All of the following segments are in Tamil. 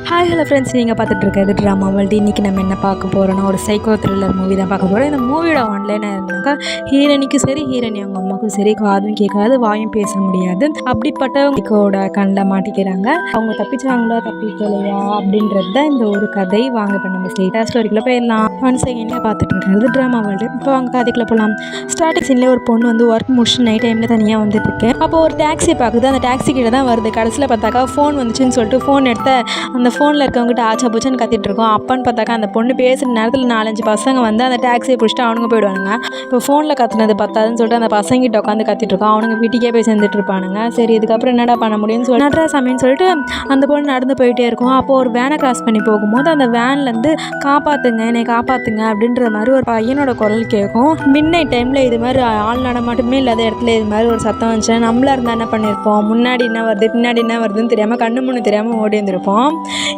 ஹாய் ஹலோ ஃப்ரெண்ட்ஸ், நீங்கள் பார்த்துட்டு இருக்கிறது ட்ராமா வேர்ல்டு. இன்றைக்கி நம்ம என்ன பார்க்க போகிறோன்னா ஒரு சைக்கோ த்ரில்லர் மூவி தான் பார்க்க போகிறோம். இந்த மூவியோட ஒன்லைனாக இருந்தாக்கா, ஹீரோனிக்கும் சரி ஹீரோனி அவங்க அம்மாவுக்கும் சரி காதும் கேட்காது, வாயும் பேச முடியாது. அப்படிப்பட்டவங்களோட கண்ணில் மாட்டிக்கிறாங்க. அவங்க தப்பிச்சாங்களா தப்பிக்கலையா அப்படின்றது தான் இந்த ஒரு கதை. வாங்க இப்போ நம்ம ஸ்ட்ரெயிட்டாக ஸ்டோரிக்குள்ளே போயிடலாம். ஒன் செகண்ட்லேயே பார்த்துட்டு இருக்கிறது ட்ராமா வேர்ல்டு. இப்போ அவங்க கதைக்குள்ளே போகலாம். ஸ்டார்டிங் சீன்லேயே ஒரு பொண்ணு வந்து ஒர்க் முடிச்சு நைட் டைமில் தனியாக வந்துட்டு இருக்கேன். அப்போ ஒரு டாக்ஸி பார்க்குது. அந்த டாக்ஸி கிட்ட தான் வருது. கடைசியில் பார்த்தாக்கா ஃபோன் வந்துச்சுன்னு சொல்லிட்டு ஃபோன் எடுத்த அந்த ஃபோனில் இருக்கவங்ககிட்ட ஆச்சா பூச்சான்னு கத்திட்டு இருக்கோம். அப்பன்னு பார்த்தாக்கா அந்த பொண்ணு பேசுகிற நேரத்தில் 4-5 பசங்க வந்து அந்த டாக்ஸியை பிடிச்சிட்டு அவனுங்க போயிடுவானுங்க. இப்போ ஃபோனில் கத்துனது பத்தாதுன்னு சொல்லிட்டு அந்த பசங்கிட்ட உட்காந்து கத்திட்டு இருக்கோம். அவனுங்க வீட்டுக்கே போய் சேர்ந்துட்டு இருப்பானுங்க. சரி, இதுக்கப்புறம் என்னடா பண்ண முடியும்னு சொல்லி நட்ராசாமின்னு சொல்லிட்டு அந்த பொண்ணு நடந்து போயிட்டே இருக்கும். அப்போது ஒரு வேனை கிராஸ் பண்ணி போகும்போது அந்த வேன்லேருந்து காப்பாற்றுங்க, என்னை காப்பாற்றுங்க அப்படின்ற மாதிரி ஒரு பையனோட குரல் கேட்கும். மிட்நைட் டைமில் இது மாதிரி ஆள் நடமாட்டமே இல்லாத இடத்துல இது மாதிரி ஒரு சத்தம் வந்துச்சுன்னா நம்மளா இருந்தால் என்ன பண்ணியிருப்போம்? முன்னாடி என்ன வருது பின்னாடி என்ன வருதுன்னு தெரியாமல் கண்ணு முன்னு தெரியாமல் ஓடி வந்திருப்போம்.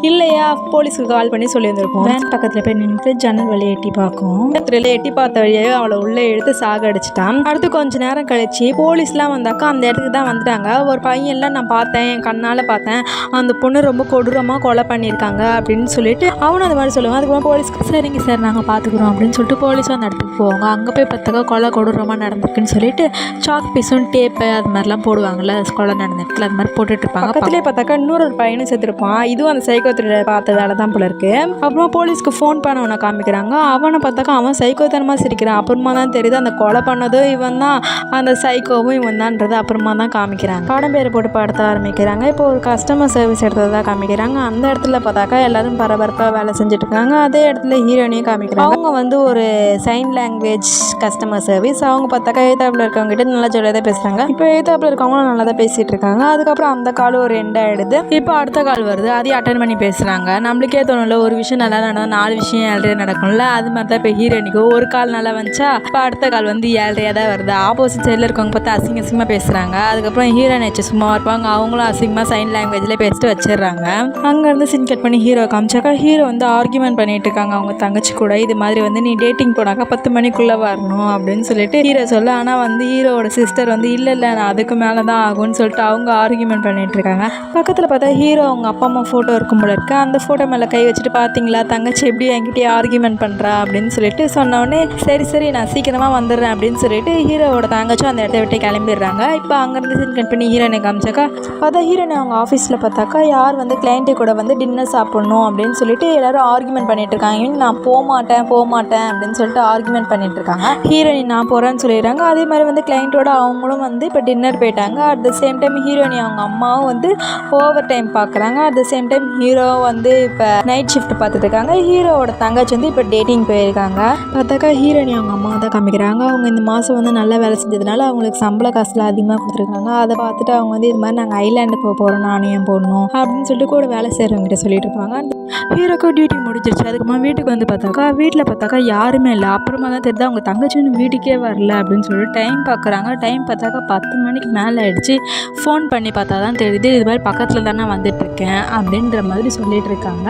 இல்லையா, போலீஸுக்கு கால் பண்ணி சொல்லி வந்திருப்போம். வேன் பக்கத்தில் போய் நின்றுட்டு ஜன்னல் வழியை எட்டி பார்க்கும். எட்டி பார்த்த வழியாக அவளை உள்ளே எடுத்து சாக அடிச்சிட்டான். அடுத்து கொஞ்ச நேரம் கழிச்சு போலீஸ்லாம் வந்தாக்கா அந்த இடத்துக்கு தான் வந்துட்டாங்க. ஒரு பையன்லாம் நான் பார்த்தேன், என் கண்ணால் பார்த்தேன், அந்த பொண்ணு ரொம்ப கொடூரமாக கொலை பண்ணியிருக்காங்க அப்படின்னு சொல்லிட்டு அவனும் அது மாதிரி சொல்லுவான். அதுக்கப்புறம் போலீஸ்க்கு சரிங்க சார் நாங்கள் பார்த்துக்குறோம் அப்படின்னு சொல்லிட்டு போலீஸும் அந்த இடத்துக்கு போவாங்க. அங்கே போய் பார்த்தாக்கா கொலை கொடூரமாக நடந்திருக்குன்னு சொல்லிட்டு சாக் பீஸும் டேப்பு அது மாதிரிலாம் போடுவாங்கள்ல, கொலை நடந்த இடத்துல அது மாதிரி போட்டுட்டு இருப்பாங்க. பக்கத்துலேயே பார்த்தாக்கா இன்னொரு பையனும் செத்துருப்பான். இதுவும் அந்த சைக்கோ த்ரில்லர் பார்த்ததால தான் போல இருக்கு. அப்புறம் போலீஸ்க்கு ஃபோன் பண்ணவனை காமிக்கிறாங்க. அவனை பார்த்தாக்கா அவன் சைக்கோத்தனமாக சிரிக்கிறான். அப்புறமா தான் தெரியுது அந்த கொலை பண்ணதும் இவன் தான், அந்த சைக்கோவும் இவன் தான்ன்றது அப்புறமா தான் காமிக்கிறாங்க. படம் பேரை போட்டு படுத்த ஆரம்பிக்கிறாங்க. இப்போ ஒரு கஸ்டமர் சர்வீஸ் எடுத்ததாக காமிக்கிறாங்க. அந்த இடத்துல பார்த்தாக்கா எல்லாரும் பரபரப்பாக வேலை செஞ்சுட்டு இருக்காங்க. அதே இடத்துல ஹீரோனையும் காமிக்கிறாங்க. அவங்க வந்து ஒரு சைன் லாங்குவேஜ் கஸ்டமர் சர்வீஸ். அவங்க பார்த்தாக்கா ஏத்தாப்பில் இருக்கவங்க கிட்ட நல்லா ஜாலியாக தான் பேசுகிறாங்க. இப்போ ஏத்தாப்பில் இருக்கவங்களும் நல்லா தான் பேசிகிட்டு இருக்காங்க. அதுக்கப்புறம் அந்த கால் ஒரு எண்ட் ஆகிடுது. இப்போ அடுத்த கால் வருது. அதையும் அட்டன் பண்ணி பேசுகிறாங்க. நம்மளுக்கே தோணும்ல, ஒரு விஷயம் நல்லா நடந்தால் 4 விஷயம் 7 நடக்கும்ல. அது மாதிரி தான் இப்போ ஹீரோனிக்கு ஒரு கால் நல்லா வந்துச்சா, இப்போ அடுத்த கால் வந்து 7 தான் வருது. ஆப்போசிட் சைடில் இருக்கவங்க பார்த்து அசிங்கமாக பேசுகிறாங்க. அதுக்கப்புறம் ஹீரோயின் வச்சு சும்மா இருப்பாங்க. அவங்களும் அசிங்கமாக சைன் லாங்குவேஜில் பேசிட்டு வச்சிடுறாங்க. அங்கேருந்து சின் கட் பண்ணி ஹீரோ காமிச்சாக்கா ஹீரோ வந்து ஆர்கியூமெண்ட் பண்ணிட்டு இருக்காங்க அவங்க தங்கச்சி கூட. இது மாதிரி வந்து நீ டேட்டிங் போனாக்கா 10 மணிக்குள்ளே வரணும் அப்படின்னு சொல்லிட்டு ஹீரோ சொல்ல. ஆனால் வந்து ஹீரோவோட சிஸ்டர் வந்து இல்லை நான் அதுக்கு மேலே தான் ஆகும்னு சொல்லிட்டு அவங்க ஆர்கியூமெண்ட் பண்ணிட்டு இருக்காங்க. பக்கத்தில் பார்த்தா ஹீரோ அவங்க அப்பா அம்மா ஃபோட்டோ இருக்கும் போல இருக்கு. அந்த ஃபோட்டோ மேலே கை வச்சுட்டு பார்த்தீங்களா தங்கச்சி எப்படி என்கிட்டயே ஆர்கியூமெண்ட் பண்ணுறா அப்படின்னு சொல்லிட்டு சொன்னோடனே சரி நான் சீக்கிரமாக வந்துடுறேன் அப்படின்னு சொல்லிட்டு ஹீரோவோட தங்கச்சும் அந்த இடத்த விட்டு கிளம்பிடுறாங்க. இப்போ அங்கேருந்து சீன் கட் பண்ணி ஹீரோனை காமிச்சாக்கா பார்த்தா ஹீரோனை அவங்க ஆஃபீஸில் பார்த்தாக்கா யார் வந்து கிளைண்ட்டு கூட வந்து டின்னர் சாப்பிட்ணும் அப்படின்னு சொல்லிட்டு எல்லாரும் ஆர்கியூமெண்ட் பண்ணிட்டு இருக்காங்க. நான் போக மாட்டேன் அப்படின்னு சொல்லிட்டு ஆர்கியூமெண்ட் பண்ணிட்டு இருக்காங்க. ஹீரோனி நான் போகிறேன்னு சொல்லிடுறாங்க. அதே மாதிரி வந்து கிளைண்ட்டோட அவங்களும் வந்து இப்போ டின்னர் போயிட்டாங்க. அட் த சேம் டைம் ஹீரோனி அவங்க அம்மாவும் வந்து ஓவர் டைம் பார்க்குறாங்க. At the same time hero வந்து இப்போ நைட் ஷிஃப்ட் பார்த்துட்டு இருக்காங்க. ஹீரோவோட தங்கச்சி வந்து இப்போ டேட்டிங் போயிருக்காங்க. பார்த்தாக்கா ஹீரோனி அவங்க அம்மா தான் காமிக்கிறாங்க. அவங்க இந்த மாதம் வந்து நல்லா வேலை செஞ்சதுனால அவங்களுக்கு சம்பள காசுல அதிகமாக கொடுத்துருக்காங்க. அதை பார்த்துட்டு அவங்க வந்து இது மாதிரி நாங்கள் ஐலாண்டுக்கு போகிறோம் நானும் என் போடணும் அப்படின்னு சொல்லிட்டு கூட வேலை செய்கிறவங்ககிட்ட சொல்லிட்டு இருப்பாங்க. ஹீரோக்கு டியூட்டி முடிஞ்சிருச்சு. அதுக்கப்புறமா வீட்டுக்கு வந்து வீட்டில் பார்த்தாக்கா யாருமே இல்லை. அப்புறமா தான் தெரியுது அவங்க தங்கச்சின்னு வீட்டுக்கே வரல அப்படின்னு சொல்லிட்டு டைம் பார்க்குறாங்க. டைம் பார்த்தாக்கா 10 மணிக்கு மேலே ஆயிடுச்சு. ஃபோன் பண்ணி பார்த்தா தான் தெரியுது இது மாதிரி பக்கத்தில் தானே வந்துட்டுருக்கேன் அப்படின்ற மாதிரி சொல்லிட்டு இருக்காங்க.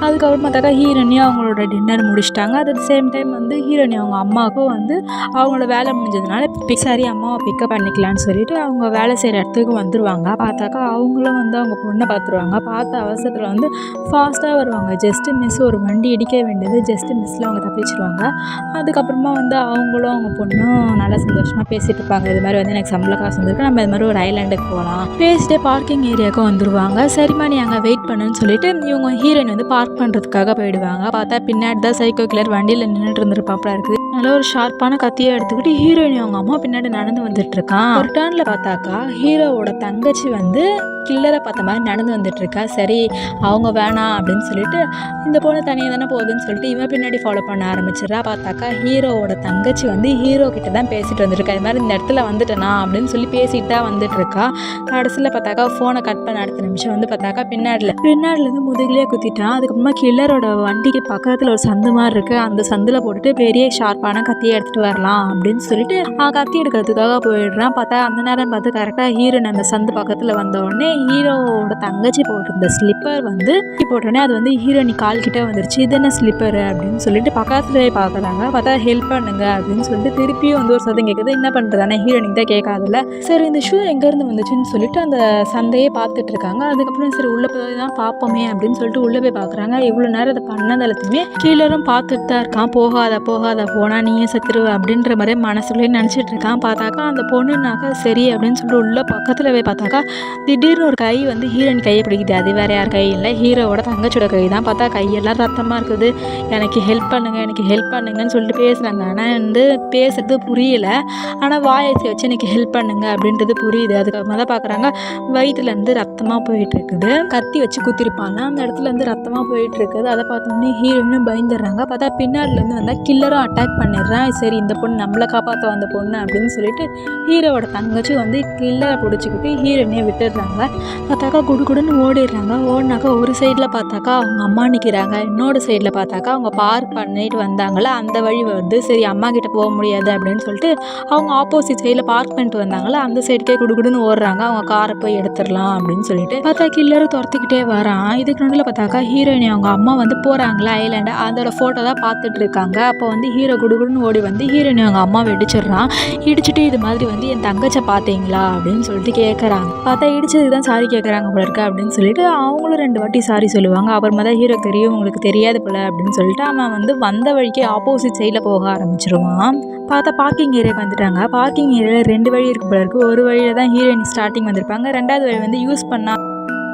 அதுக்கப்புறம் பார்த்தாக்கா ஹீரோனி அவங்களோட டின்னர் முடிச்சிட்டாங்க. அட் சேம் டைம் வந்து ஹீரோனி அவங்க அம்மாவுக்கும் வந்து அவங்களோட வேலை முடிஞ்சதுனால சரி அம்மாவை பிக்கப் பண்ணிக்கலான்னு சொல்லிட்டு அவங்க வேலை செய்கிற இடத்துக்கு வந்துடுவாங்க. பார்த்தாக்கா அவங்களும் வந்து அவங்க பொண்ணை பார்த்துருவாங்க. பார்த்த அவசரத்தில் வந்து ஃபாஸ்ட்டாக வருவாங்க. ஜஸ்ட்டு மிஸ் ஒரு வண்டி இடிக்க வேண்டியது ஜஸ்ட்டு மிஸ்ஸில் அவங்க தப்பிச்சிருவாங்க. அதுக்கப்புறமா வந்து அவங்களும் அவங்க பொண்ணும் நல்லா சந்தோஷமாக பேசிகிட்டு இருப்பாங்க. இது மாதிரி வந்து எனக்கு சம்பள காசு வந்துருக்கு, நம்ம இது மாதிரி ஒரு ஐலாண்டுக்கு போகலாம் பேசிட்டு பார்க்கிங் ஏரியாவுக்கு வந்துடுவாங்க. சரிம்மா நீ அங்கே வெயிட் பண்ணுன்னு சொல்லிட்டு இவங்க ஹீரோயின் வந்து பார்க் பண்ணுறதுக்காக போயிடுவாங்க. பார்த்தா பின்னாடி தான் சைக்கோ கில்லர் வண்டியில் நின்றுட்டு இருந்திருப்பாப்பா இருக்குது. நல்ல ஒரு ஷார்ப்பான கத்தியை எடுத்துக்கிட்டு ஹீரோயின் அவங்க அம்மா பின்னாடி நடந்து வந்துட்டு இருக்கான். ஒரு டர்னில் பார்த்தாக்கா ஹீரோவோட தங்கச்சி வந்து கில்லரை பார்த்த மாதிரி நடந்து வந்துட்டு இருக்கா. சரி அவங்க வேணாம் அப்படின்னு சொல்லிட்டு இந்த பொண்ணு தனியாக தானே போகுதுன்னு சொல்லிட்டு இவன் பின்னாடி ஃபாலோ பண்ண ஆரம்பிச்சிடறா. பார்த்தாக்கா ஹீரோவோட தங்கச்சி வந்து ஹீரோ கிட்ட தான் பேசிட்டு வந்துருக்கா. இது மாதிரி இந்த இடத்துல வந்துட்டேனா அப்படின்னு சொல்லி பேசிட்டு தான் வந்துட்டு இருக்கா. கடைசியில் பார்த்தாக்கா ஃபோனை கட் பண்ண அடுத்த நிமிஷம் வந்து பார்த்தாக்கா பின்னாடிலேருந்து முதுகிலே குத்திட்டான். அதுக்கப்புறமா கில்லரோட வண்டிக்கு பக்கத்தில் ஒரு சந்து மாதிரி இருக்குது. அந்த சந்தில் போட்டுட்டு பெரிய ஷார்ப்பான கத்தியை எடுத்துகிட்டு வரலாம் அப்படின்னு சொல்லிட்டு கத்தி எடுக்கிறதுக்காக போயிடுறான். பார்த்தா அந்த நேரம் பார்த்து கரெக்டாக ஹீரோயின் அந்த சந்து பக்கத்தில் வந்த உடனே ஹீரோவோட தங்கச்சி போட்டிருந்த ஸ்லிப்பர் வந்து போட்டோடனே அது வந்து ஹீரோயினி கால் கிட்டே வந்துருச்சு. இது என்ன ஸ்லிப்பரு அப்படின்னு சொல்லிட்டு பக்கத்துலேயே பார்க்குறாங்க. பார்த்தா ஹெல்ப் பண்ணுங்க அப்படின்னு சொல்லிட்டு திருப்பியும் வந்து ஒரு சத்தம் கேட்குது. என்ன பண்ணுறதானே ஹீரோயினிக்கு தான் கேட்காதுல்ல. சரி இந்த ஷூ எங்கேருந்து வந்துச்சுன்னு சொல்லிட்டு அந்த சந்தையே பார்த்துட்டு இருக்காங்க. அதுக்கப்புறம் சரி உள்ளே போய் தான் பார்ப்போமே அப்படின்னு சொல்லிட்டு உள்ளே போய் பார்க்குறாங்க. இவ்வளோ நேரம் அதை பண்ணதெல்லாத்தையுமே கீழரும் பார்த்துட்டு தான் இருக்கான். போகாத போனால் நீயே செத்துருவ அப்படின்ற மாதிரி மனசுலேயே நினச்சிட்டு இருக்கான். பார்த்தாக்கா அந்த பொண்ணுனாக்கா சரி அப்படின்னு சொல்லிட்டு உள்ள பக்கத்தில் போய் பார்த்தாக்கா திடீர்னு ஒரு கை வந்து ஹீரோயின் கையை பிடிக்குது. அது வேறு யார் கை இல்லை, ஹீரோவோட தங்கச்சியோட கை தான். பார்த்தா கையெல்லாம் ரத்தமாக இருக்குது. எனக்கு ஹெல்ப் பண்ணுங்கன்னு சொல்லிட்டு பேசுகிறாங்க. ஆனால் வந்து பேசுறது புரியல. ஆனால் வாயசி வச்சு எனக்கு ஹெல்ப் பண்ணுங்க அப்படின்றது புரியுது. அதுக்கப்புறமா தான் பார்க்குறாங்க வயிற்றுலேருந்து ரத்தமாக போயிட்டுருக்குது. கத்தி வச்சு குத்திருப்பாங்க, அந்த இடத்துலேருந்து ரத்தமாக போயிட்டுருக்குது. அதை பார்த்தோன்னே ஹீரோயினும் பயந்துடுறாங்க. பார்த்தா பின்னாடிலேருந்து வந்தால் கில்லரும் அட்டாக் பண்ணிடுறான். சரி இந்த பொண்ணு நம்மளை காப்பாற்ற வந்த பொண்ணு அப்படின்னு சொல்லிட்டு ஹீரோவோட தங்கச்சி வந்து கில்லரை பிடிச்சிக்கிட்டு ஹீரோயினை விட்டுடுறாங்க. பார்த்தாக்கா குடுன்னு ஓடிடுறாங்க. ஓடினாக்கா ஒரு சைடில் பார்த்தாக்கா அவங்க அம்மா நிற்கிறாங்க, இன்னொரு சைடில் பார்த்தாக்கா அவங்க பார்க் பண்ணிட்டு வந்தாங்களே அந்த வழி வந்து சரி அம்மா கிட்ட போக முடியாது அப்படின்னு சொல்லிட்டு அவங்க ஆப்போசிட் சைடில் பார்க் பண்ணிட்டு வந்தாங்களே அந்த சைடுக்கே குடுன்னு ஓடுறாங்க. அவங்க காரை போய் எடுத்துடலாம் அப்படின்னு சொல்லிட்டு பார்த்தா கில்லரும் துரத்திக்கிட்டே வரான். இதுக்கு நடுவில் பார்த்தாக்கா ஹீரோயினி அவங்க அம்மா வந்து போகிறாங்களா ஐலாண்டு, அதோட ஃபோட்டோ தான் பார்த்துட்டு இருக்காங்க. அப்போ வந்து ஹீரோ குடுன்னு ஓடி வந்து ஹீரோயினி அவங்க அம்மாவை இடிச்சிடுறான். இடிச்சுட்டு இது மாதிரி வந்து என் தங்கச்சை பார்த்தீங்களா அப்படின்னு சொல்லிட்டு கேட்குறாங்க. பார்த்தா இடிச்சதுக்கு தான் சாரி கேட்குறாங்க போல இருக்கு அப்படின்னு சொல்லிட்டு அவங்களும் 2 வாட்டி சாரி சொல்லுவாங்க. அப்புறமா தான் ஹீரோ தெரியும் உங்களுக்கு தெரியாது போல அப்படின்னு சொல்லிட்டு அவன் வந்து வந்த வழிக்கே ஆப்போசிட் சைடில் போக ஆரம்பிச்சிருவான். பார்த்தா பார்க்கிங் ஏரியாவுக்கு வந்துட்டாங்க. பார்க்கிங் ஏரியாவில் 2 வழி இருக்கு போல இருக்குது. ஒரு வழியில் தான் ஹீரோயின் ஸ்டார்டிங் வந்திருப்பாங்க. 2வது வழி வந்து யூஸ் பண்ணால்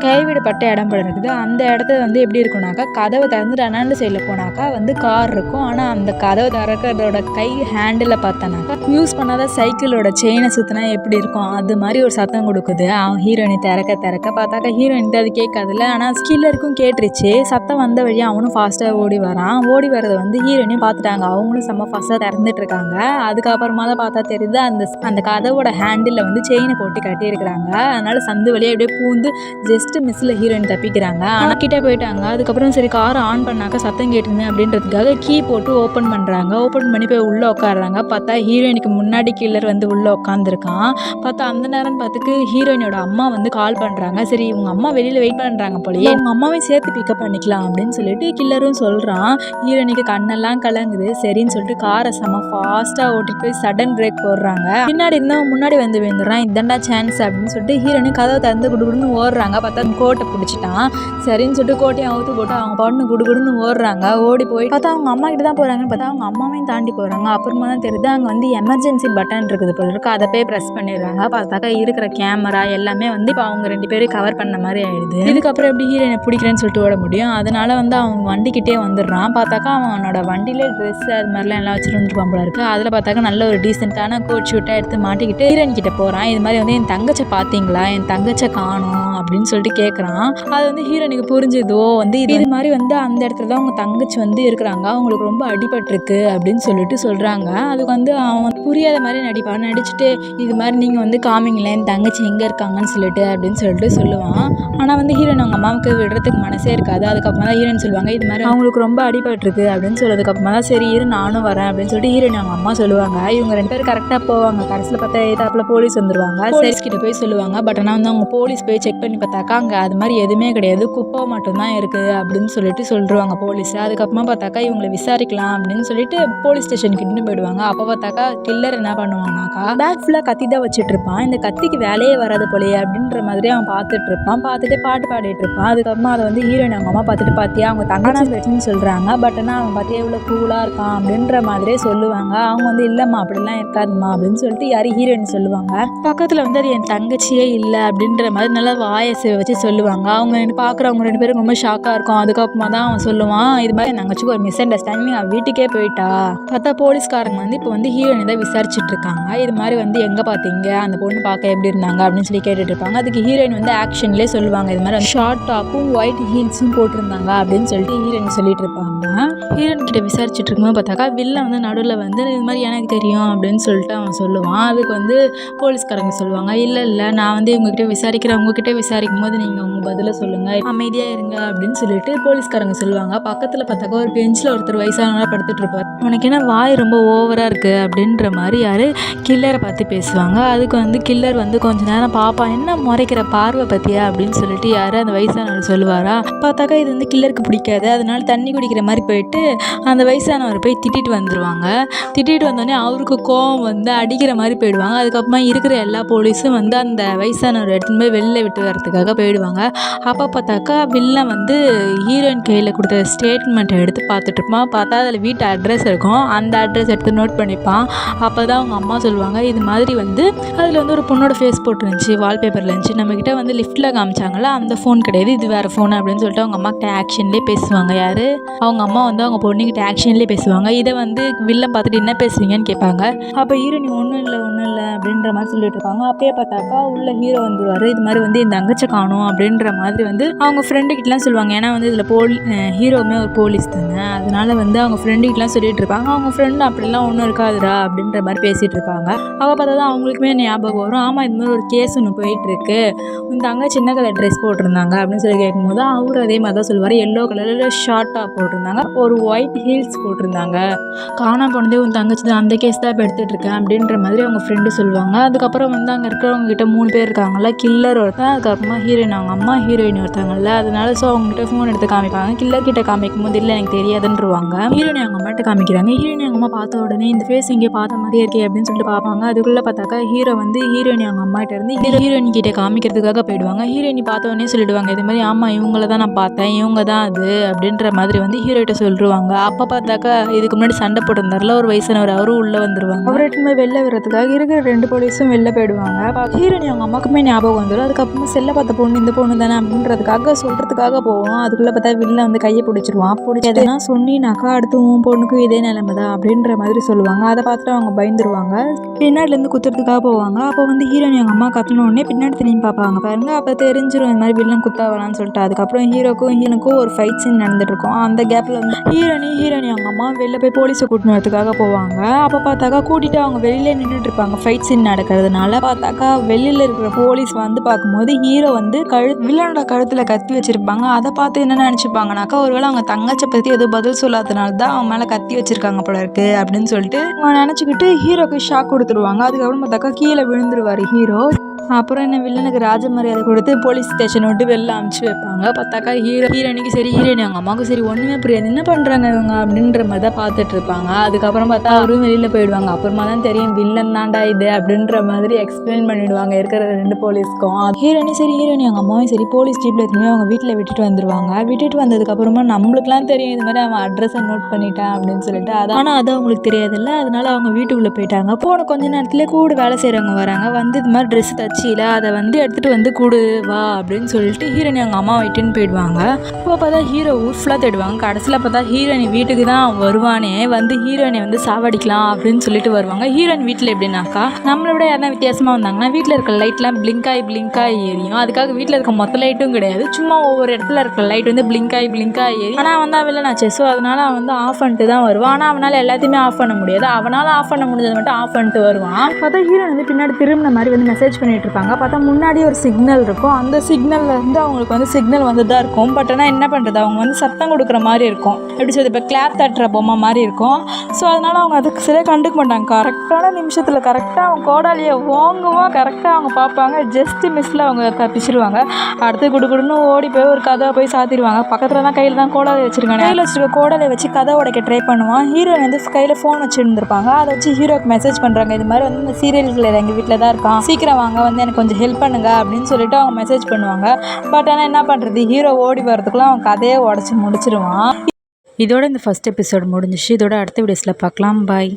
கைவிடப்பட்ட இடம் போல இருக்குது. அந்த இடத்த வந்து எப்படி இருக்கும்னாக்கா கதவை திறந்துட்டு அண்ணாண்டு சைடில் போனாக்கா வந்து கார் இருக்கும். ஆனால் அந்த கதவை திறக்கிறதோட கை ஹேண்டில் பார்த்தோன்னாக்கா யூஸ் பண்ணாத சைக்கிளோட செயினை சுற்றினா எப்படி இருக்கும் அது மாதிரி ஒரு சத்தம் கொடுக்குது. அவன் ஹீரோயினை திறக்க பார்த்தாக்கா ஹீரோயின்ட்டு அது கேட்காதுல்ல. ஆனால் ஸ்கில்லருக்கும் கேட்டுருச்சு. சத்தம் வந்த வழியாக அவனும் ஃபாஸ்ட்டாக ஓடி வரான். ஓடி வரதை வந்து ஹீரோயினையும் பார்த்துட்டாங்க. அவங்களும் செம்ம ஃபாஸ்ட்டாக திறந்துட்டு இருக்காங்க. அதுக்கப்புறமா தான் பார்த்தா தெரியுது அந்த கதவோட ஹேண்டில் வந்து செயினை போட்டு கட்டியிருக்கிறாங்க. அதனால சந்து வழியாக அப்படியே பூந்து ஜஸ்ட் மிஸ்ல ஹீரோயின் தப்பிக்கிறாங்க. ஆனால் கிட்டே போயிட்டாங்க. அதுக்கப்புறம் சரி காரை ஆன் பண்ணாக்கா சத்தம் கேட்டுருங்க அப்படின்றதுக்காக கீ போட்டு ஓப்பன் பண்ணுறாங்க. ஓப்பன் பண்ணி போய் உள்ளே உட்காடுறாங்க. பார்த்தா ஹீரோயினுக்கு முன்னாடி கில்லர் வந்து உள்ளே உட்காந்துருக்கான். பார்த்தா அந்த நேரம் பார்த்துக்கு ஹீரோயினோட அம்மா வந்து கால் பண்ணுறாங்க. சரி இவங்க அம்மா வெளியில் வெயிட் பண்ணுறாங்க போலயே, அவங்க அம்மாவையும் சேர்த்து பிக்கப் பண்ணிக்கலாம் அப்படின்னு சொல்லிட்டு கில்லரும் சொல்கிறான். ஹீரோயினுக்கு கண்ணெல்லாம் கலங்குது. சரின்னு சொல்லிட்டு காரை செம்ம ஃபாஸ்ட்டாக ஓட்டிட்டு போய் சடன் பிரேக் போடுறாங்க. பின்னாடி இருந்தவங்க முன்னாடி வந்து விழுந்துடுறான். இதண்டா சான்ஸ் அப்படின்னு சொல்லிட்டு ஹீரோயினு கதவை திறந்து குடுன்னு ஓடுறாங்க. பார்த்தா கோட்டை பிடிச்சிட்டான். சரின்னு சொல்லிட்டு கோட்டையை அவுத்து போட்டு அவங்க பொண்ணு குடுன்னு ஓடுறாங்க. ஓடி போய் பார்த்தா அவங்க அம்மா கிட்ட தான் போகிறாங்கன்னு பார்த்தா அவங்க அம்மாவையும் தாண்டி போகிறாங்க. அப்புறமா தான் தெரியுது அங்கே வந்து எமர்ஜென்சி பட்டன் இருக்குது போல இருக்கு. அதை போய் ப்ரெஸ் பண்ணிடுறாங்க. பார்த்தாக்கா இருக்கிற கேமரா எல்லாமே வந்து இப்போ அவங்க 2 பேரும் கவர் பண்ண மாதிரி ஆயிடுது. இதுக்கப்புறம் எப்படி ஹீரோயினை பிடிக்கிறேன்னு சொல்லிட்டு ஓட முடியும். அதனால வந்து அவங்க வண்டிக்கிட்டே வந்துடுறான். பார்த்தாக்கா அவனோட வண்டியிலே ட்ரெஸ் அது மாதிரிலாம் எல்லாம் வச்சுட்டு வந்துருப்பான் போல இருக்கு. அதில் பார்த்தாக்கா நல்ல ஒரு டீசெண்டான கோட் ஷூட்டாக எடுத்து மாட்டிக்கிட்டு ஹீரோயின் கிட்ட போகிறான். இது மாதிரி வந்து என் தங்கச்சை பார்த்தீங்களா, என் தங்கச்சை காணும் அப்படின்னு சொல்லிட்டு கேட்குறான். அது வந்து ஹீரோனுக்கு புரிஞ்சுதோ வந்து இது மாதிரி வந்து அந்த இடத்துல தான் அவங்க தங்கச்சி வந்து இருக்கிறாங்க, அவங்களுக்கு ரொம்ப அடிபட்டிருக்கு அப்படின்னு சொல்லிட்டு சொல்கிறாங்க. அதுக்கு வந்து அவன் புரியாத மாதிரி நடிச்சுட்டு இது மாதிரி நீங்கள் வந்து காமிங்களேன் தங்கச்சி எங்கே இருக்காங்கன்னு சொல்லிட்டு அப்படின்னு சொல்லிட்டு சொல்லுவான். ஆனால் வந்து ஹீரோயின் அவங்க அம்மாவுக்கு விடுறதுக்கு மனசே இருக்காது. அதுக்கப்புறமா தான் ஹீரோயின் சொல்லுவாங்க இது மாதிரி அவங்களுக்கு ரொம்ப அடிபட்டிருக்கு அப்படின்னு சொல்லதுக்கப்புறமா தான் சரி இரு நானும் வரேன் அப்படின்னு சொல்லிட்டு ஹீரோயின் அவங்க அம்மா சொல்லுவாங்க. இவங்க 2 பேரும் கரெக்டாக போவாங்க. கடைசியில் பார்த்தா ஏதாப்பில் போலீஸ் வந்துடுவாங்க. போலீஸ் கிட்ட போய் சொல்லுவாங்க. பட் ஆனால் வந்து அவங்க போலீஸ் போய் செக் பண்ணி பார்த்தாக்கா அங்கே அது மாதிரி எதுவுமே கிடையாது, குப்பை மட்டும்தான் இருக்குது அப்படின்னு சொல்லிட்டு சொல்லிடுவாங்க போலீஸ். அதுக்கப்புறமா பார்த்தாக்கா இவங்களை விசாரிக்கலாம் அப்படின்னு சொல்லிட்டு போலீஸ் ஸ்டேஷனுக்கு இட்டு போயிடுவாங்க. அப்போ பார்த்தாக்கா கில்லர் என்ன பண்ணுவாங்கனாக்கா பேக் ஃபுல்லாக கத்தி தான் வச்சுட்டு இருப்பான். இந்த கத்திக்கு வேலையே வராது போலையே அப்படின்ற மாதிரி அவன் பார்த்துட்டு இருப்பான். பார்த்துட்டு பாட்டு பாடிட்டு இருப்பான். அதுக்கப்புறமா அதை வந்து ஹீரோயின் அவங்க அம்மா பார்த்துட்டு பார்த்தியா அவங்க தங்கச்சி வெட்டுன்னு சொல்கிறாங்க. பட் ஆனால் அவன் பார்த்தியா எவ்வளோ கூலாக இருக்கான் அப்படின்ற மாதிரியே சொல்லுவாங்க. அவங்க வந்து இல்லைம்மா அப்படிலாம் இருக்காதுமா அப்படின்னு சொல்லிட்டு யாரும் ஹீரோயின் சொல்லுவாங்க. பக்கத்தில் வந்து அது என் தங்கச்சியே இல்லை அப்படின்ற மாதிரி நல்லா வாயசை வச்சு சொல்லுவாங்க. அவங்க பார்க்குறவங்க 2 பேரும் ரொம்ப ஷாக்காக இருக்கும். அதுக்கப்புறமா தான் அவன் சொல்லுவான் இது மாதிரி என் தங்கச்சிக்கு ஒரு மிஸ் அண்டர்ஸ்டாண்டிங் அவள் வீட்டுக்கே போயிட்டா. பார்த்தா போலீஸ்காரங்க வந்து இப்போ வந்து ஹீரோயினை தான் விசாரிச்சுட்டு இருக்காங்க. இது மாதிரி வந்து எங்கே பார்த்தீங்க அந்த பொண்ணு பார்க்க எப்படி இருந்தாங்க அப்படின்னு சொல்லி கேட்டுட்டு இருப்பாங்க. அதுக்கு ஹீரோயின் வந்து ஆக்ஷன்லேயே சொல்லுவாங்க இது மாதிரி ஷார்ட் டாப்பும் ஒயிட் ஹீல்ஸும் போட்டிருந்தாங்க அப்படின்னு சொல்லிட்டு ஹீரோயின் சொல்லிட்டு இருப்பாங்க. ஹீரோயின் கிட்ட விசாரிச்சுட்டு இருக்கும்போது பார்த்தாக்கா வில்ல வந்து நடுவில் வந்து இது மாதிரி எனக்கு தெரியும் அப்படின்னு சொல்லிட்டு அவன் சொல்லுவான். அதுக்கு வந்து போலீஸ்காரங்க சொல்லுவாங்க இல்லை நான் வந்து இவங்ககிட்ட விசாரிக்கிறேன், உங்ககிட்ட விசாரிக்கும் போது எப்படியாவது நீங்கள் உங்கள் பதிலை சொல்லுங்கள், அமைதியாக இருங்க அப்படின்னு சொல்லிட்டு போலீஸ்காரங்க சொல்லுவாங்க. பக்கத்தில் பார்த்தாக்கா ஒரு பெஞ்சில் ஒருத்தர் வயசானவராக படுத்துட்டு இருப்பார். உனக்கு என்ன வாய் ரொம்ப ஓவராக இருக்குது அப்படின்ற மாதிரி யார் கில்லரை பார்த்து பேசுவாங்க. அதுக்கு வந்து கில்லர் வந்து கொஞ்ச நேரம் பாப்பா என்ன முறைக்கிற பார்வை பற்றியா அப்படின்னு சொல்லிட்டு யார் அந்த வயசானவர் சொல்லுவாரா. பார்த்தாக்கா இது வந்து கில்லருக்கு பிடிக்காது. அதனால தண்ணி குடிக்கிற மாதிரி போயிட்டு அந்த வயசானவர் போய் திட்டிட்டு வந்துடுவாங்க. திட்டிட்டு வந்தோடனே அவருக்கு கோவம் வந்து அடிக்கிற மாதிரி போயிடுவாங்க. அதுக்கப்புறமா இருக்கிற எல்லா போலீஸும் வந்து அந்த வயசானவர் எடுத்துன்னு போய் வெளில விட்டு வரதுக்காக போயிடுவாங்க. அப்போ பார்த்தாக்கா வில்லன் வந்து ஹீரோயின் கையில் கொடுத்த ஸ்டேட்மெண்ட்டை எடுத்து பார்த்துட்டு இருப்பான். பார்த்தா அதில் வீட்டு அட்ரஸ் இருக்கும். அந்த அட்ரஸ் எடுத்து நோட் பண்ணிப்பான். அப்போ தான் அவங்க அம்மா சொல்லுவாங்க, இது மாதிரி வந்து அதில் வந்து ஒரு பொண்ணோட ஃபேஸ் போட்டுருந்துச்சு, வால்பேப்பரில் இருந்துச்சு, நம்மக்கிட்ட வந்து லிஃப்ட்டில் காமிச்சாங்களா அந்த ஃபோன் கிடையாது, இது வேறு ஃபோன் அப்படின்னு சொல்லிட்டு அவங்க அம்மாக்கிட்ட ஆக்ஷன்லேயே பேசுவாங்க. யார் அவங்க அம்மா வந்து அவங்க பொண்ணுக்கிட்ட ஆக்ஷன்லேயே பேசுவாங்க. இதை வந்து வில்லன் பார்த்துட்டு என்ன பேசுவீங்கன்னு கேட்பாங்க. அப்போ ஹீரோ நீ ஒன்றும் இல்லை அப்படின்ற மாதிரி சொல்லிட்டு இருப்பாங்க. அப்பயே பார்த்தாக்கா உள்ள ஹீரோ வந்துடுவார். இது மாதிரி வந்து இந்த தங்கச்சை காணும் அப்படின்ற மாதிரி வந்து அவங்க ஃப்ரெண்டுக்கிட்டலாம் சொல்லுவாங்க. ஏன்னா வந்து இதில் ஹீரோவுமே ஒரு போலீஸ் தானே, அதனால வந்து அவங்க ஃப்ரெண்டுக்கிட்டலாம் சொல்லிட்டு இருப்பாங்க. அவங்க ஃப்ரெண்டு அப்படிலாம் ஒன்றும் இருக்காதுடா அப்படின்ற மாதிரி பேசிகிட்டு இருப்பாங்க. அப்போ பார்த்தா தான் அவங்களுக்குமே ஞாபகம் வரும். ஆமாம் இது மாதிரி ஒரு கேஸ் ஒன்று போயிட்டுருக்கு, உன் தங்க சின்ன கலர் ட்ரெஸ் போட்டிருந்தாங்க அப்படின்னு சொல்லி கேட்கும்போது அவர் அதே மாதிரி தான் சொல்லுவார். எல்லோ கலரில் ஷார்ட்டாக போட்டிருந்தாங்க, ஒரு ஒயிட் ஹீல்ஸ் போட்டிருந்தாங்க, காணாம போனதே உன் தங்கச்சி தான், அந்த கேஸ் தான் இப்போ எடுத்துகிட்டு இருக்கேன் அப்படின்ற மாதிரி அவங்க ஃப்ரெண்டு சொல்லுவாங்க. அதுக்கப்புறம் வந்து அங்கே இருக்கிறவங்க கிட்ட 3 பேர் இருக்காங்கல்ல, கில்லர் ஒருத்தன், அதுக்கப்புறமா ஹீரோயின் அவங்க அம்மா, ஹீரோயின் ஒருத்தாங்கல்ல, அதனால ஸோ அவங்ககிட்ட ஃபோன் எடுத்து காமிப்பாங்க. கில்லர் கிட்ட காமிக்கும் போது இல்லை எனக்கு தெரியாதுன்றவாங்க. ஹீரோயின் அவங்க அம்மாட்ட காமிக்கிறாங்க. ஹீரோயின் அவங்க அம்மா பார்த்த உடனே இந்த ஃபேஸ் எங்கேயோ பார்த்த மாதிரியே இருக்கே அப்படின்னு சொல்லிட்டு பார்ப்பாங்க. அதுக்குள்ளே பார்த்தாக்கா ஹீரோ வந்து ஹீரோயின் அவங்க அம்மாட்ட இருந்து ஹீரோயின் கிட்டே காமிக்கிறதுக்காக போயிடுவாங்க. ஹீரோயின் பார்த்த உடனே சொல்லிடுவாங்க, இது மாதிரி ஆமாம் இவங்கள தான் நான் பார்த்தேன், இவங்க தான் அது அப்படின்ற மாதிரி வந்து ஹீரோயிட்ட சொல்லிடுவாங்க. அப்போ பார்த்தாக்கா இதுக்கு முன்னாடி சண்டை போட்டிருந்தாருல ஒரு வயசானவர், அவரும் உள்ளே வந்துடுவாங்க. அவர்கிட்ட வெளில வர்றதுக்காக இருக்கிற 2 போலீஸும் வெளில போயிடுவாங்க. ஹீரோயின் அவங்க அம்மாக்குமே ஞாபகம் வந்துடும். அதுக்கப்புறமா செல்ல பார்த்த பொண்ணு இந்த பொண்ணு தானே அப்படின்றதுக்காக சொல்கிறதுக்காக போவோம். அதுக்குள்ளே பார்த்தா வில்ல வந்து கையை பிடிச்சிருவான். பிடிச்சதுன்னா சொன்னினாக்கா அடுத்து உன் பொண்ணுக்கும் இதே நிலைமை தான் அப்படின்ற மாதிரி சொல்லுவாங்க. அதை பார்த்துட்டு அவங்க பயந்துருவாங்க. பின்னாடிலேருந்து குத்துறதுக்காக போவாங்க. அப்போ வந்து ஹீரோயின் அவங்க அம்மா கத்தின உடனே பின்னாடி திரும்பி பார்ப்பாங்க பாருங்க. அப்போ தெரிஞ்சிடும் இந்த மாதிரி வில்லன் குத்தாவலான்னு சொல்லிட்டு. அதுக்கப்புறம் ஹீரோக்கும் ஒரு ஃபைட் சீன் நடந்துட்டு இருக்கும். அந்த கேப்பில் வந்து ஹீரோயின் அவங்க அம்மா வெளில போய் போலீஸை கூட்டின்னு வரதுக்காக போவாங்க. அப்போ பார்த்தாக்கா கூட்டிகிட்டு அவங்க வெளியிலே நின்றுட்டு இருப்பாங்க. ஃபைட் சீன் நடக்கிறதுனால பார்த்தாக்கா வெளியில் இருக்கிற போலீஸ் வந்து பார்க்கும்போது ஹீரோ வந்து வில்லனோட கழுத்தில் கத்தி வச்சுருப்பாங்க. அதை பார்த்து என்ன நினச்சிப்பாங்கனாக்கா ஒருவேளை அவங்க தங்கச்சை பற்றி எதுவும் பதில் சொல்லாதனால தான் அவங்க மேலே கத்தி வச்சுருக்காங்க போல இருக்குது அப்படின்னு சொல்லிட்டு அவங்க நினச்சிக்கிட்டு ஹீரோக்கு ஷாக் கொடுத்துருவாங்க. அதுக்கப்புறம் பார்த்தாக்கா கீழே விழுந்துருவார் ஹீரோ. அப்புறம் என்ன வில்லனுக்கு ராஜ மரியாதை கொடுத்து போலீஸ் ஸ்டேஷன் விட்டு வெளில அமுச்சு வைப்பாங்க. பார்த்தாக்கா ஹீரோனிக்கு சரி ஹீரோயின் அவங்க அம்மாவுக்கு சரி ஒன்றுமே புரியாது, என்ன பண்ணுறாங்க இவங்க அப்படின்ற மாதிரி தான் பார்த்துட்டு இருப்பாங்க. அதுக்கப்புறம் பார்த்தா அவரும் வெளியில் போயிடுவாங்க. அப்புறமா தான் தெரியும் வில்லன் தாண்டா இது அப்படின்ற மாதிரி எக்ஸ்பிளைன் பண்ணிவிடுவாங்க இருக்கிற 2 போலீஸ்க்கும். ஹீரோனி சரி ஹீரோயின் அவங்க அம்மாவும் சரி போலீஸ் ஜீப்பில் எதுவுமே அவங்க வீட்டில் விட்டுட்டு வந்துடுவாங்க. விட்டுட்டு வந்ததுக்கப்புறமா நம்மளுக்குலாம் தெரியும் இது மாதிரி அவன் அட்ரஸை நோட் பண்ணிட்டான் அப்படின்னு சொல்லிட்டு. ஆனால் அது அவங்களுக்கு தெரியாதுல்ல, அதனால அவங்க வீட்டுக்குள்ளே போயிட்டாங்க. போன கொஞ்ச நேரத்துலேயே கூட வேலை செய்கிறவங்க வராங்க. வந்து இது மாதிரி ட்ரெஸ் தச்சியில் அதை வந்து எடுத்துகிட்டு வந்து கூடு வா அப்படின்னு சொல்லிட்டு ஹீரோனி அவங்க அம்மா வீட்டுன்னு போயிடுவாங்க. இப்போ பார்த்தா ஹீரோ ஊர் ஃபுல்லாக தேடுவாங்க. கடைசியில் பார்த்தா ஹீரோனி வீட்டுக்கு தான் வருவானே, வந்து ஹீரோயினை வந்து சாவடிக்கலாம் அப்படின்னு சொல்லிட்டு வருவாங்க. ஹீரோயின் வீட்டில் எப்படின்னாக்கா நம்மளை விட யாருன்னா வித்தியாசமாக வந்தாங்கன்னா வீட்டில் இருக்க லைட்லாம் பிளிங்காய் எரியும். அதுக்காக வீட்டில் இருக்க மொத்த லைட்டும் கிடையாது, சும்மா ஒவ்வொரு இடத்துல இருக்க லைட் வந்து பிளிங்காய் எரியும். ஆனால் வந்து வில்லனாச்சு, ஸோ அதனால அவன் வந்து ஆஃப் பண்ணிட்டு தான் வருவான். ஆனால் அவனால் எல்லாத்தையுமே ஆஃப் பண்ண முடியாது. அவனால் ஆஃப் பண்ண முடிஞ்சது மட்டும் ஆஃப் பண்ணிட்டு வருவான். பார்த்தா ஹீரோயின் வந்து பின்னாடி திரும்பின மாதிரி வந்து மெசேஜ் பண்ணிட்டு இருப்பாங்க. பார்த்தா முன்னாடி ஒரு சிக்னல் இருக்கும். அந்த சிக்னல்ல இருந்து அவங்களுக்கு வந்து சிக்னல் வந்து தான் இருக்கும். பட் ஆனால் என்ன பண்ணுறது, அவங்க வந்து சத்தம் கொடுக்குற மாதிரி இருக்கும். எப்படி சொல்றது, இப்போ கிளாப் தட்டுற பொம்மை மாதிரி இருக்கும். ஸோ அதனால அவங்க அதுக்கு சரியாக கண்டுக்க மாட்டாங்க. கரெக்டான நிமிஷத்தில் கரெக்டாக அவங்க கோடாலியை வாங்குவோம், கரெக்டாக அவங்க பார்ப்பாங்க. ஜஸ்ட் மிஸ்ஸில் அவங்க தப்பிச்சிருவாங்க. அடுத்து குடுன்னு ஓடி போய் ஒரு கதவை போய் சாத்திடுவாங்க. பக்கத்தில் தான் கையில் தான் கோடாலி வச்சிருக்காங்க. கையில் வச்சிருக்க கோடாலியை வச்சு கதை உடைக்க ட்ரை பண்ணுவான். ஹீரோயின் வந்து கையில் ஃபோன் வச்சுருந்துருப்பாங்க. அதை வச்சு ஹீரோக்கு மெசேஜ் பண்ணுறாங்க, இது மாதிரி வந்து இந்த சீரியல் கில்லர் எங்கள் வீட்டில் தான் இருக்கான், சீக்கிரம் வாங்க வந்து எனக்கு கொஞ்சம் ஹெல்ப் பண்ணுங்க அப்படின்னு சொல்லிட்டு அவங்க மெசேஜ் பண்ணுவாங்க. பட் ஆனால் என்ன பண்ணுறது, ஹீரோ ஓடி வரதுக்குள்ள அவன் கதையை உடச்சி முடிச்சிருவான். இதோட இந்த ஃபர்ஸ்ட் எபிசோட் முடிஞ்சிச்சு. இதோட அடுத்த வீடியோஸில் பார்க்கலாம். பாய்.